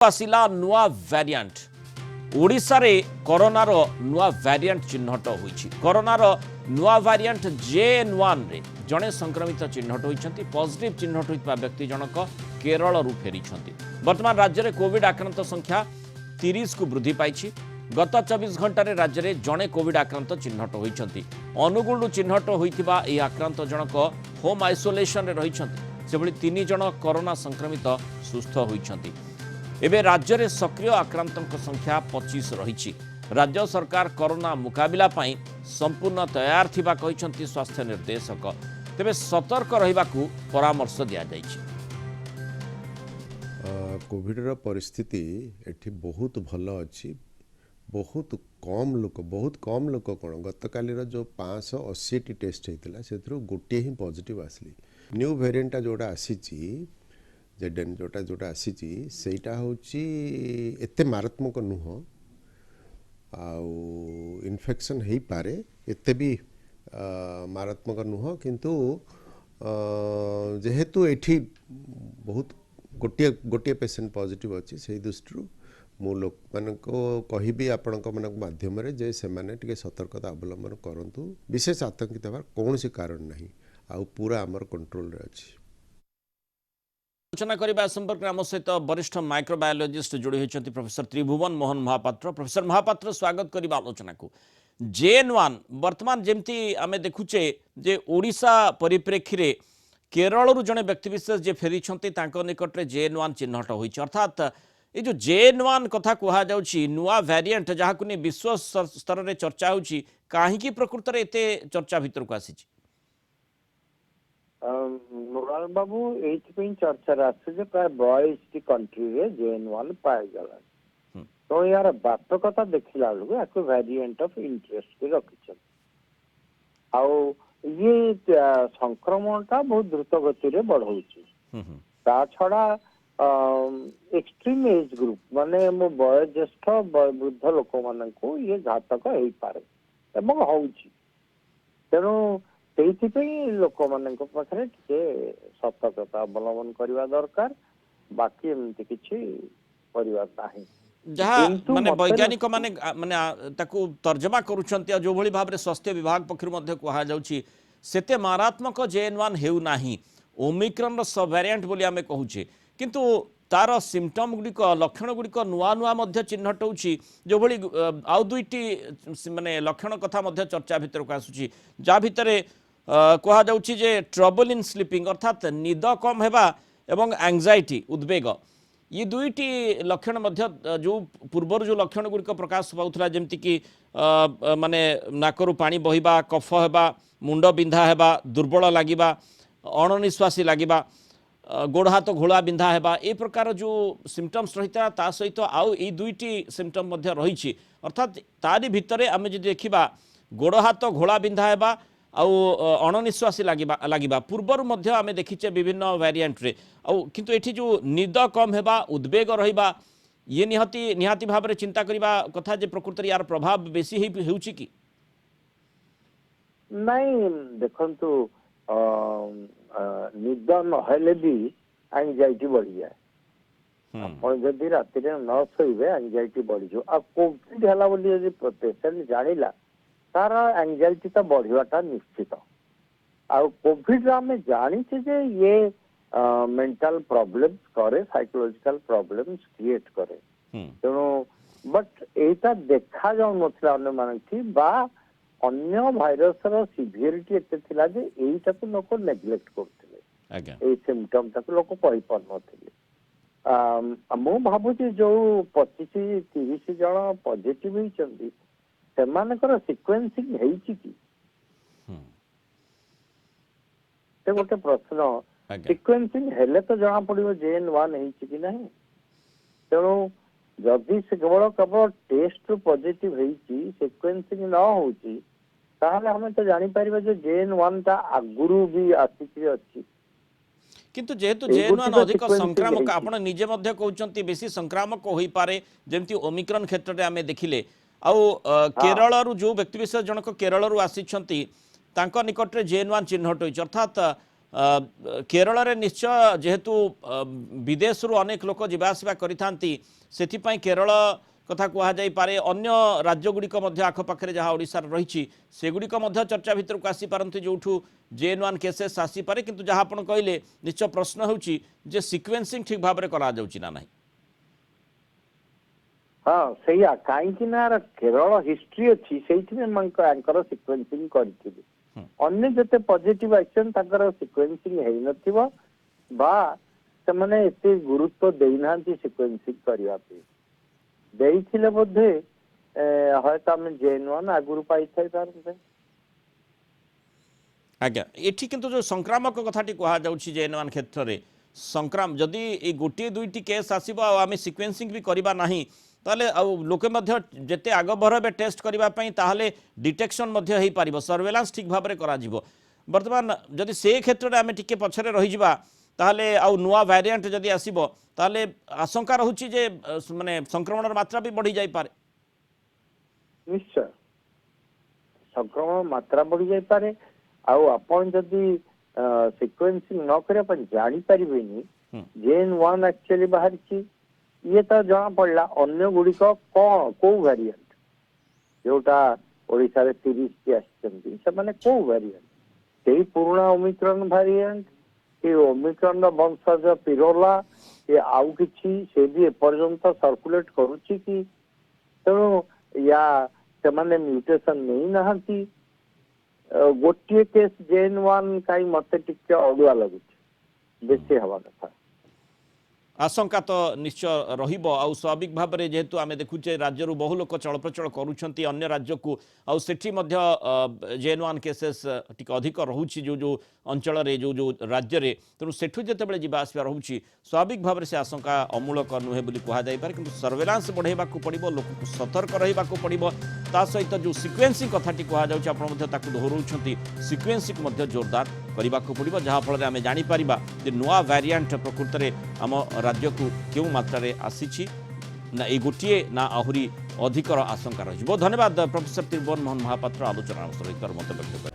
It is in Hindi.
आसिला नुआ वेरिएंट ओडिशा रे कोरोनार नुआ वेरिएंट चिन्हट होईछि। कोरोनार नुआ वेरिएंट JN1 रे जणे संक्रमित चिन्हट होईछंती। पॉजिटिव चिन्हट होइतबा व्यक्ति जनक केरल रु फेरिछंती। वर्तमान राज्य रे कोविड आक्रांत संख्या 30 को वृद्धि पाइछि। गत 24 घंटा रे राज्य रे जणे कोविड आक्रांत चिन्हट होईछंती। अनुगुल चिन्हट होइतिबा ए आक्रांत जनक होम आइसोलेशन रे रहिछंती। सेभଳି 3 जण कोरोना संक्रमित सुस्थ होइछंती। एबे राज्य रे सक्रिय आक्रांतक संख्या 25 रही। राज्य सरकार कोरोना मुकाबिला पाई संपूर्ण तैयार थिबा कहिसंती स्वास्थ्य निर्देशक। तेबे सतर्क रहिबाकू परामर्श दिया जाइछि। कोविड रो परिस्थिति एठी बहुत भलो अछि। बहुत कम लोक कोन गतकाली रो जो 580 टी टेस्ट हेतिला सेथरो गोटे ही पॉजिटिव आसली। न्यू वेरिएंट जोडा आसीची जेडेन जोटा आसीची सेटा होची एते मारात्मक नुह आउ इन्फेक्शन हेई पारे एते भी मारात्मक नुह किंतु जेहेतु एठी बहुत गोटे पेशेंट पॉजिटिव अच्छी से दृष्टि मु लोक मान को कहि आपण माध्यम जे से माने टिके सतर्कता अवलंबन करंतु। विशेष आतंकित होबार कौन सी कारण नहीं आउ पूरा आमर कंट्रोल रे अछि। आलोचना करने संपर्क में आम सहित वरिष्ठ माइक्रोबायोलॉजिस्ट जोड़ी होती प्रोफेसर त्रिभुवन मोहन महापात्र। प्रोफेसर महापात्र स्वागत करबा आलोचना को। JN1 वर्तमान जमती आम देखुचे जे ओडिशा परिप्रेक्षी रे केरल रु जने व्यक्तिविशेष जे फेरी निकट में JN1 चिन्हट होइछ। अर्थात ये जो JN1 कथा कहा जाउछि नुआ वेरिएंट जहाँ को विश्व स्तर में चर्चा होछि काहेकि प्रकृत रे एते चर्चा भीतर को आसी मुराल बाबू एथि चर्चा आसे प्राय 22 कंट्री रे JN1 पाए गला। तो यार व्यापकता देखिला लोग याको वेरिएंट ऑफ इंटरेस्ट के रखिछ। आउ ये संक्रमणटा बहुत द्रुत गति रे बढ़ौछि। ता छड़ा एक्सट्रीम एज ग्रुप माने मो वयोज्येष्ठ वृद्ध लोक मान को ये घातक हेई पारे एवं होउछि। तेणु लोक मान पाखे सतर्कता अवलंबन करने दरकार। बाकी एमती किसी जहाँ माने वैज्ञानिक माने माने ताकू तर्जमा करूछंती जो भली भाबरे स्वास्थ्य विभाग पक्षरु मध्ये कहा जाउछि सेते मारात्मक JN1 हेउ नाही। ओमिक्रॉन रो सब वेरिएंट बोली आमे कहूचे किंतु तार सिम्पटम गुड़िक लक्षण गुड़िक नुआ नुआ मध्य चिन्हट होउछि। जो भली आउ दुईटी माने लक्षण कथा मध्य चर्चा भितर को आसुछि जा भितरे कहा जाउछि जे ट्रबल इन स्लीपिंग अर्थात निद कम हेबा एवं एंजाइटी उद्वेग ये दुईटी लक्षण मध्य जो पूर्वर जो लक्षण गुड़िक प्रकाश पाउथला जेमति कि माने नाकरु पानी बहिबा कफ हेबा मुंड बिंधा हेबा दुर्बल लागिबा अणनिश्वासी लागिबा गोड़ हाथ घोड़ा बिंधा हेबा ए प्रकार जो सिम्पटम्स रहिता ता सहित आउ ए दुईटी सिम्पटम मध्य रहिछि। अर्थात तारी भितरे आमे जदि देखिबा गोड़ हाथ घोड़ा बिंधा हेबा आउ अणनिश्वासी लागिबा पूर्वर मध्य आमे देखिचे विभिन्न वेरिएंट रे आउ किंतु एठी जो निद कम हेबा उद्वेग रहिबा ये निहाती भाव में चिंता करिबा कथा जे प्रकृति यार प्रभाव बेसी हेउछि कि नहीं। देखंतु निद नहले भी एंजाइटी बढ़ी जाए। अपन जदि राति रे न सोइबे एंजाइटी बढ़ी जो आ कोविड हला बोली जदि पेशेंट जानिला तार एंजाइटी तो बढ़ियाटा निश्चित। आ कोविड आम जानी जे ये मेंटल प्रॉब्लम्स करे साइकोलॉजिकल प्रॉब्लम्स क्रिएट करे। तेणु बट एटा देखा जाउ नथिला अन्य मानथि बा अन्य भाइरस रो सिवियरिटी एते थिला जे एटा को लोक नेग्लेक्ट करथिले। आज्ञा ए सिम्पटम तक लोक कहि पर नथिले। मो भाबु जे जो 25-30 जण पॉजिटिव हिचंदी सेमानकर सिक्वेन्सिंग हेइछि कि से गोटे प्रश्न। सिक्वेन्सिंग हेले तो जना पड़िबो JN1 हेइछि कि नहीं। तेणु जदि से केवल टेस्ट पॉजिटिव हेइछि सिक्वेन्सिंग न होउछि ताहले हमें तो जानि परिबा जे JN1 ता आगुरु भी आसीछि अछि। किंतु जेहेतु JN1 अधिक संक्रामक आपण निजे मध्य कहउचंती बेसी संक्रामक होई पारे जेमति ओमिक्रॉन क्षेत्र रे आमे देखिले आउ केरल रु जो व्यक्तिविशेष जनक केरल रु आसीछंती तांको निकट रे JN1 चिन्हट होइछ। अर्थात केरल रे निश्चय जेहेतु विदेश रु अनेक लोक जीवासवा करिथांती सेथिपाई केरल कथा कहा जाई पारे अन्य राज्य गुड़िक आखपाखे जहाँ ओडिशार रही सेगुड़िक चर्चा भितर को आसी पारती जोठू JN1 केसेस आसी पारे किंतु जहाँ आपण कहले निश्चय प्रश्न होउची जे सिक्वेन्सिंग ठीक भाव में करा जाउची ना नहीं। हाँ सैया कहीं ना केरल हिस्ट्री अच्छी से सिक्वेन्सिंग करथिबे अन्य जते पॉजिटिव आइछन ताकर सिक्वेन्सिंग हेइ नथिबो बा से माने एते गुरुत्व देइनांती सिक्वेन्सिंग करिया पे देइथिले बोधे हयतो आम JN1 आगुरु पाई थाई पारते। आज्ञा एठी किंतु जो संक्रामक कथाटी कहा जाउची JN1 क्षेत्र में संक्राम जदि ए गोटे दुईटी केस आसीबो आ आमे सिक्वेन्सिंग भी करिबा नाही ताले लोके मध्य जेते आग भरबे टेस्ट करिबा पई ताहले डिटेक्शन मध्य हेइ पारिबो सर्वेलांस ठीक भाबरे करा जिवो। वर्तमान जदि से क्षेत्र में आमे टिके पछरे रहि जिबा ताहले आउ नुआ वेरिएंट जदि आसीबो ताहले आशंका रहुची जे माने संक्रमण मात्रा भी बढ़ी जाई पारे। निश्चय संक्रमण मात्रा बढ़ी जाई पारे आउ आपण जदि सिक्वेन्सिंग न करे अपन जानि परिबेनी JN1 एक्चुअली बाहर छी ये तो जना पड़ला अन्य गुड़िक कौन को वेरिएंट जोटा ओडिशा रे 30 की आछंती से माने को वेरिएंट सेही पुराना ओमिक्रॉन वेरिएंट ये ओमिक्रॉन रो वंशज पिरोला ये आउ किछि से भी एपर्यंत सर्कुलेट करूची कि तेणु या से माने म्यूटेशन नहीं नहंती गोटे केस JN1 काई मते टिके अडुआ लगुची बेसी हवा कथा आशंका तो निश्चय रहिबो आउ स्वाभाविक भाव में जेहेतु आमे देखुचे राज्य बहु लोक चलप्रचल करुछंती अन्य राज्य को आउ सेठी मध्य JN1 केसेस टिक अधिक रहुची जो जो अंचल रे जो जो राज्य रे तेणु सेठु जेतेबेले जीवा आसवा रहुची स्वाभाविक भाव में से आशंका अमूलक नुहे बोली कहा जाई पारे किंतु सर्वेलांस बढ़ेबा को पड़िबो लोक को सतर्क रहिबा को पड़िबो ता सहित जो सिक्वेन्सिंग कथाटी कहा जाउची आपण मध्य ताकू दोहराउछंती सिक्वेन्सिंग मध्य जोरदार करबा को पड़िबो जहाँ फल आमे जानि परिबा जे नुआ वेरिएंट प्रकृत रे आम राज्य को क्यों मात्रा रे आसीछि ना ए गोटिए ना आहुरी अधिकर आशंका रही। बहुत धन्यवाद प्रोफेसर त्रिभुवन मोहन महापात्र आलोचना सहित मत व्यक्त